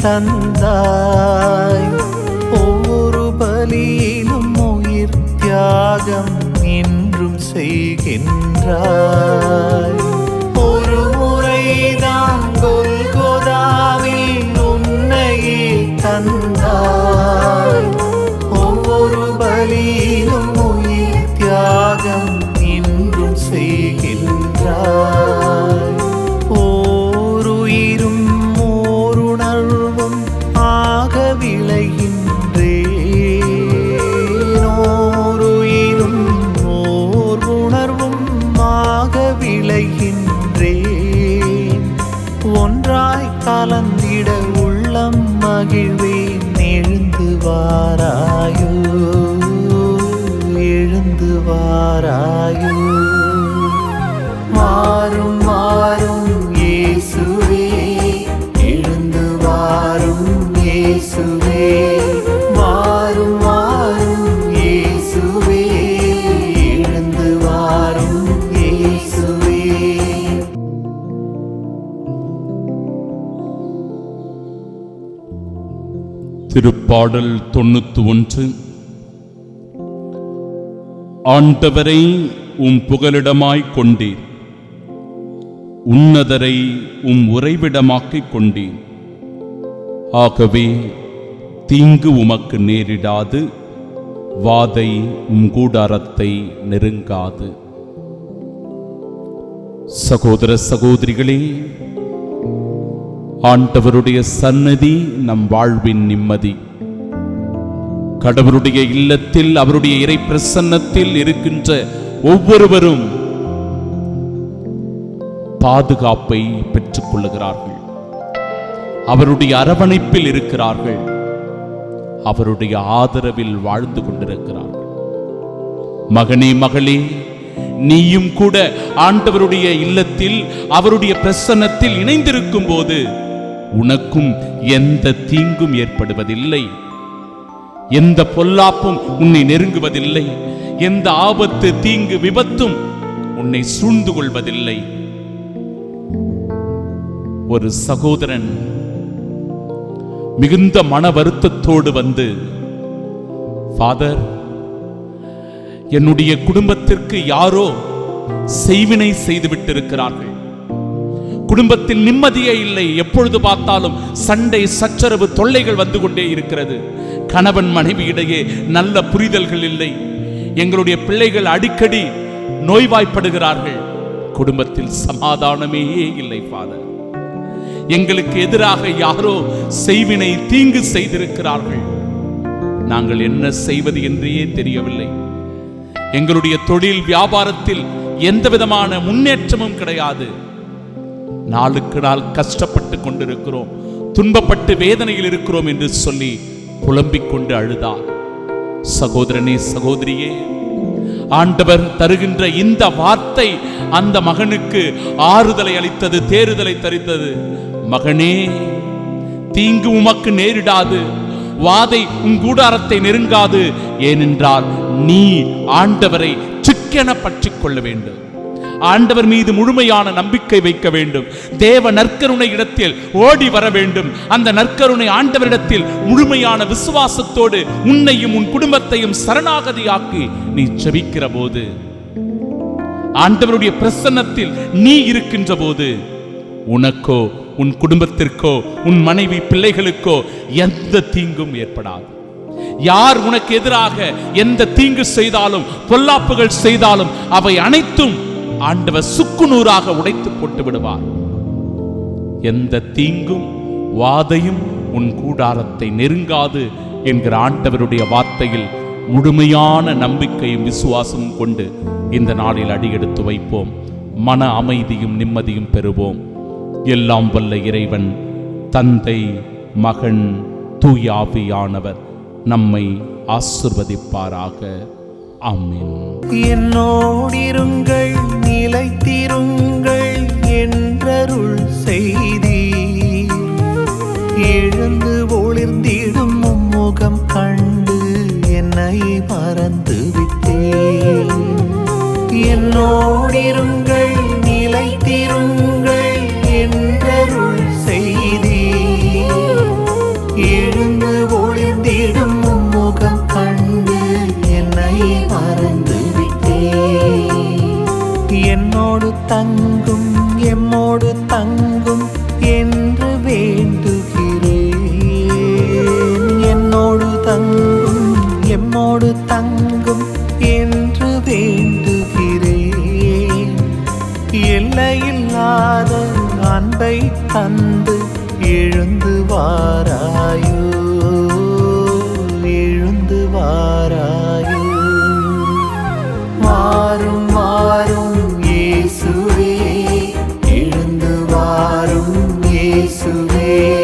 தந்தாய். ஒவ்வொரு பலியிலும் உயிர் தியாகம் என்றும் செய்கின்றாய். ஒரு முறைதான் கொல்கொதாவில் உன்னையே தந்தாய். ஒவ்வொரு பலியிலும் உயிர் தியாகம் என்றும் செய்கின்றாய். ஓருயிரும் ஓருணர்வும் ஆக விளைகின்றேன். ஓருயிரும் ஓர் உணர்வும் ஆக விளைகின்றேன். ஒன்றாய் கலந்திட உள்ளம் மகிழ்வேன். எழுந்து வாராயோ, எழுந்து வாராயோ. வாரும் வாரும் இயேசுவே, எழுந்து வாரும் இயேசுவே. வாரும் வாரும் இயேசுவே, எழுந்து வாரும் இயேசுவே. திருப்பாடல் 91. ஆண்டவரை உம் புகலிடமாய்க் கொண்டீர், உன்னதரை உம் உறைவிடமாக்கிக் கொண்டீர். ஆகவே தீங்கு உமக்கு நேரிடாது, வாதை உம் கூடாரத்தை நெருங்காது. சகோதர சகோதரிகளே, ஆண்டவருடைய சன்னதி நம் வாழ்வின் நிம்மதி. கடவுளுடைய இல்லத்தில், அவருடைய இறை பிரசன்னத்தில் இருக்கின்ற ஒவ்வொருவரும் பாதுகாப்பை பெற்றுக் கொள்ளுகிறார்கள். அவருடைய அரவணைப்பில் இருக்கிறார்கள். அவருடைய ஆதரவில் வாழ்ந்து கொண்டிருக்கிறார்கள். மகனே மகளே, நீயும் கூட ஆண்டவருடைய இல்லத்தில், அவருடைய பிரசன்னத்தில் இணைந்திருக்கும் போது உனக்கும் எந்த தீங்கும் ஏற்படுவதில்லை. எந்த பொல்லாப்பும் உன்னை நெருங்குவதில்லை. எந்த ஆபத்து, தீங்கு, விபத்தும் உன்னை சூழ்ந்து கொள்வதில்லை. ஒரு சகோதரன் மிகுந்த மன வருத்தத்தோடு வந்து, ஃபாதர், என்னுடைய குடும்பத்திற்கு யாரோ செய்வினை செய்துவிட்டிருக்கிறார்கள். குடும்பத்தில் நிம்மதியே இல்லை. எப்பொழுது பார்த்தாலும் சண்டை, சச்சரவு, தொல்லைகள் வந்து கொண்டே இருக்கிறது. கணவன் மனைவி இடையே நல்ல புரிதல்கள் இல்லை. எங்களுடைய பிள்ளைகள் அடிக்கடி நோய்வாய்ப்படுகிறார்கள். குடும்பத்தில் சமாதானமே இல்லை ஃபாதர். எங்களுக்கு எதிராக யாரோ செய்வினை, தீங்கு செய்திருக்கிறார்கள். நாங்கள் என்ன செய்வது என்றே தெரியவில்லை. எங்களுடைய தொழில் வியாபாரத்தில் எந்த விதமான முன்னேற்றமும் கிடையாது. நாளுக்கு நாள் கஷ்டப்பட்டு கொண்டிருக்கிறோம், துன்பப்பட்டு வேதனையில் இருக்கிறோம் என்று சொல்லி புலம்பிக் கொண்டு அழுதார். சகோதரனே, சகோதரியே, ஆண்டவர் தருகின்ற இந்த வார்த்தை அந்த மகனுக்கு ஆறுதலை அளித்தது, தேறுதலை தரித்தது. மகனே, தீங்கு உமக்கு நேரிடாது, வாதை உன் கூடாரத்தை நெருங்காது. ஏனென்றால் நீ ஆண்டவரை சிக்கென பற்றிக் கொள்ள வேண்டும். ஆண்டவர் மீது முழுமையான நம்பிக்கை வைக்க வேண்டும். தேவ நற்கருணை இடத்தில் ஓடி வர வேண்டும். அந்த நற்கருணை ஆண்டவரிடத்தில் முழுமையான விசுவாசத்தோடு உன்னையும் உன் குடும்பத்தையும் சரணாகதியாக்கி நீ ஜெபிக்கிற போது, ஆண்டவருடைய பிரசன்னத்தில் நீ இருக்கின்ற போது, உனக்கோ, உன் குடும்பத்திற்கோ, உன் மனைவி பிள்ளைகளுக்கோ எந்த தீங்கும் ஏற்படாது. யார் உனக்கு எதிராக எந்த தீங்கு செய்தாலும், பொல்லாப்புகள் செய்தாலும், அவை அனைத்தும் ஆண்டவர் சுக்குநூறாக உடைத்து போட்டு விடுவார். எந்த தீங்கும் வாதையும் உன் கூடாரத்தை நெருங்காது என்கிற ஆண்டவருடைய வார்த்தையில் முழுமையான நம்பிக்கையும் விசுவாசமும் கொண்டு இந்த நாளில் அடியெடுத்து வைப்போம். மன அமைதியும் நிம்மதியும் பெறுவோம். எல்லாம் வல்ல இறைவன், தந்தை, மகன், தூய ஆவியானவர் நம்மை ஆசீர்வதிப்பாராக. ஆமென். என்னோடிருங்கள், நிலைத்திருங்கள் என்றருள் செய்தீர். எழுந்து ஒளிர்ந்திடும் முகம் கண்டு என்னை மறந்து விட்டேன். என்னோடிருங்கள், நிலைத்திருங்கள் என்றருள் செய்தீர். எம்மோடு தங்கும் என்று வேண்டுகிறேன். எல்லையில்லாத அன்பை தந்து எழுந்து வாராயோ, எழுந்து வாராயோ. வாரும் வாரும் இயேசுவே, எழுந்து வாரும் இயேசுவே.